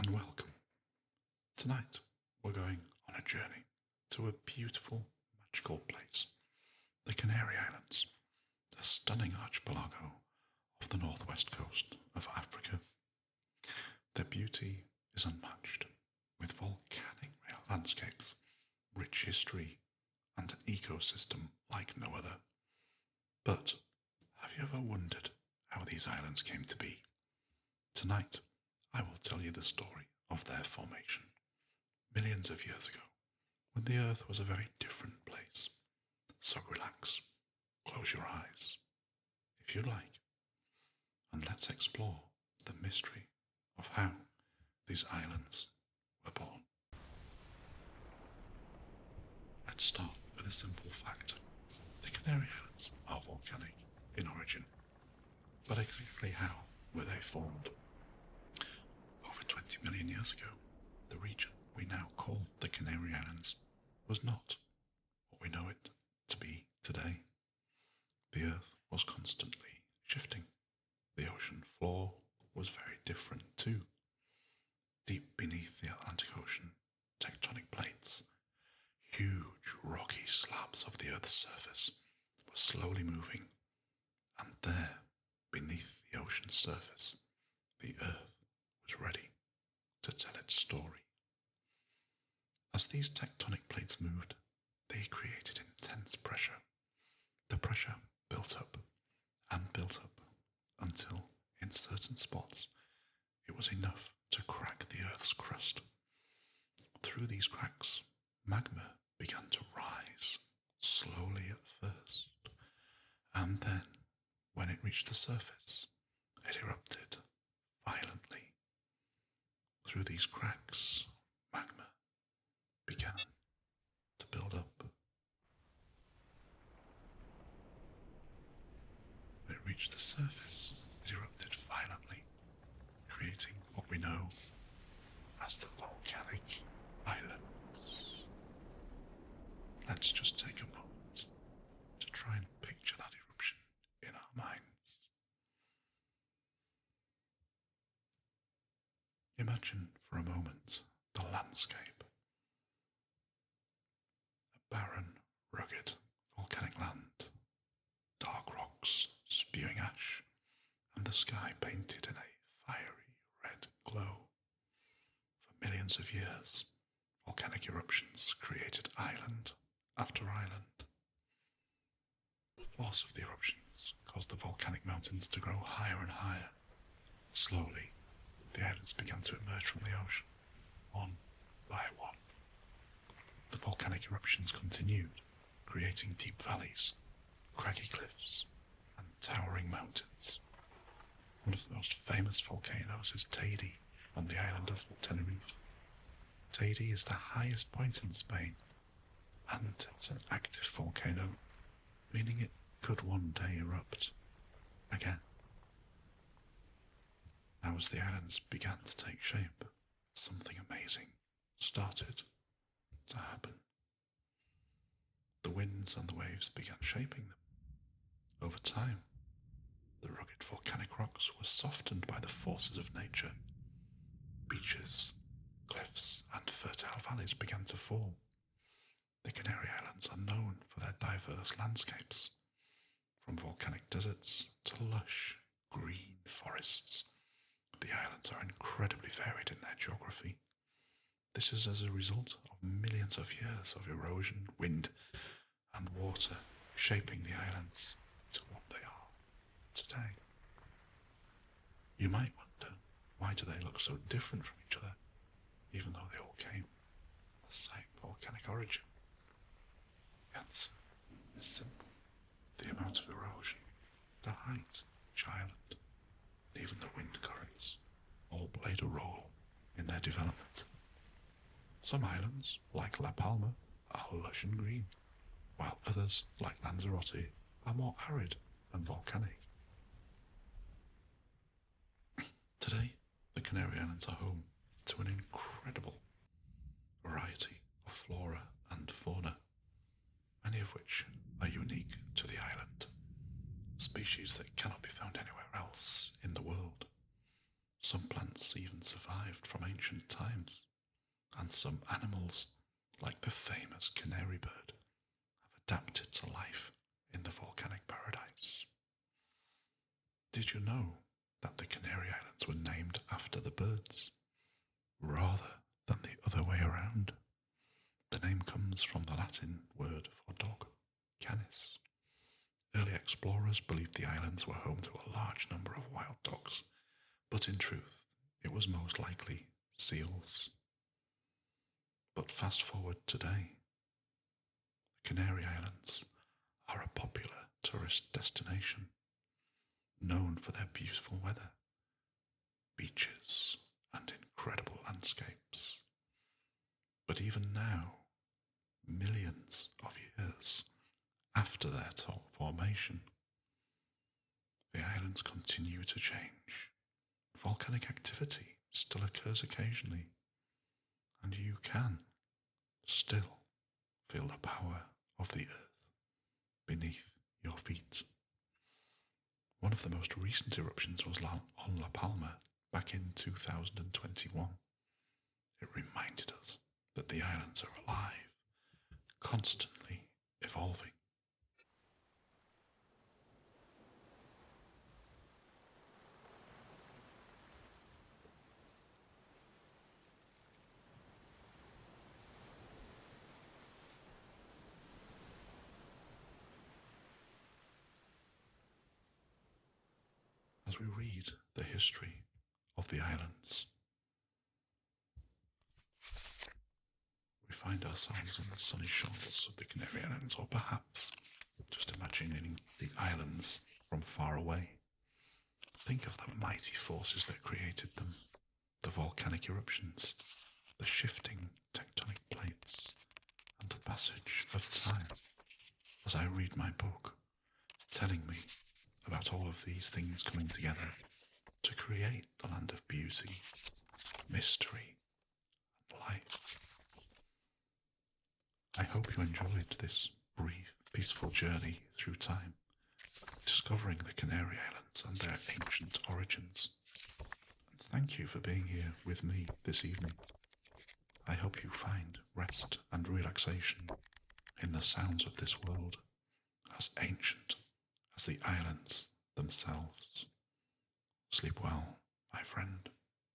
and welcome. Tonight we're going on a journey to a beautiful, magical place, the Canary Islands, a stunning archipelago off the northwest coast of Africa. Their beauty is unmatched, with volcanic landscapes, rich history, and an ecosystem like no other. But have you ever wondered how these islands came to be? Tonight, I will tell you the story of their formation. Millions of years ago, when the Earth was a very different place. So relax, close your eyes, if you like, and let's explore the mystery of how these islands were born. Let's start with a simple fact. The Canary Islands are volcanic in origin, but exactly how were they formed? Over 20 million years ago, the region we now call the Canary Islands was not what we know it to be today. The Earth was constantly shifting. The ocean floor was very different too. Deep beneath the Atlantic Ocean, tectonic plates, huge rocky slabs of the Earth's surface, were slowly moving, and there, beneath the ocean's surface, the Earth was ready to tell its story. As these tectonic plates moved, they created intense pressure. The pressure built up and built up until, in certain spots, it was enough to crack the Earth's crust. Through these cracks, magma began to rise, slowly at first, and then, when it reached the surface, it erupted violently. Through these cracks, magma began to build up. When it reached the surface, it erupted violently, creating what we know as the Volcanic Islands. Let's just take a moment to try and picture that eruption in our minds. Imagine for a moment the landscape. A barren, rugged, volcanic land, dark rocks spewing ash, and the sky painted in a fiery red glow. For millions of years, volcanic eruptions created island after island. The force of the eruptions caused the volcanic mountains to grow higher and higher. Slowly, the islands began to emerge from the ocean, one by one. The volcanic eruptions continued, creating deep valleys, craggy cliffs, and towering mountains. One of the most famous volcanoes is Teide on the island of Tenerife. Teide is the highest point in Spain, and it's an active volcano, meaning it could one day erupt again. Now, as the islands began to take shape, something amazing started to happen. The winds and the waves began shaping them. Over time, the rugged volcanic rocks were softened by the forces of nature. Beaches, cliffs, and fertile valleys began to fall. The Canary Islands are known for their diverse landscapes, from volcanic deserts to lush, green forests. The islands are incredibly varied in their geography. This is as a result of millions of years of erosion, wind, and water shaping the islands to what they are today. You might wonder, why do they look so different from each other, even though they all came from the same volcanic origin? The answer is simple. The amount of erosion, the height of each island, and even the wind currents all played a role in their development. Some islands, like La Palma, are lush and green, while others, like Lanzarote, are more arid and volcanic. Today, the Canary Islands are home to an incredible variety of flora and fauna, many of which are unique to the island, species that cannot be found anywhere else in the world. Some plants even survived from ancient some animals, like the famous canary bird, have adapted to life in the volcanic paradise. Did you know that the Canary Islands were named after the birds, rather than the other way around? The name comes from the Latin word for dog, canis. Early explorers believed the islands were home to a large number of wild dogs, but in truth, it was most likely seals. But fast forward today, the Canary Islands are a popular tourist destination, known for their beautiful weather, beaches, and incredible landscapes. But even now, millions of years after their formation, the islands continue to change. Volcanic activity still occurs occasionally, and you can still feel the power of the earth beneath your feet. One of the most recent eruptions was on La Palma back in 2021. It reminded us that the islands are alive, constantly evolving. As we read the history of the islands, we find ourselves on the sunny shores of the Canary Islands, or perhaps just imagining the islands from far away. Think of the mighty forces that created them, the volcanic eruptions, the shifting tectonic plates, and the passage of time. As I read my book, telling me about all of these things coming together to create the land of beauty, mystery, and life. I hope you enjoyed this brief, peaceful journey through time, discovering the Canary Islands and their ancient origins. And thank you for being here with me this evening. I hope you find rest and relaxation in the sounds of this world, as ancient as the islands themselves. Sleep well, my friend.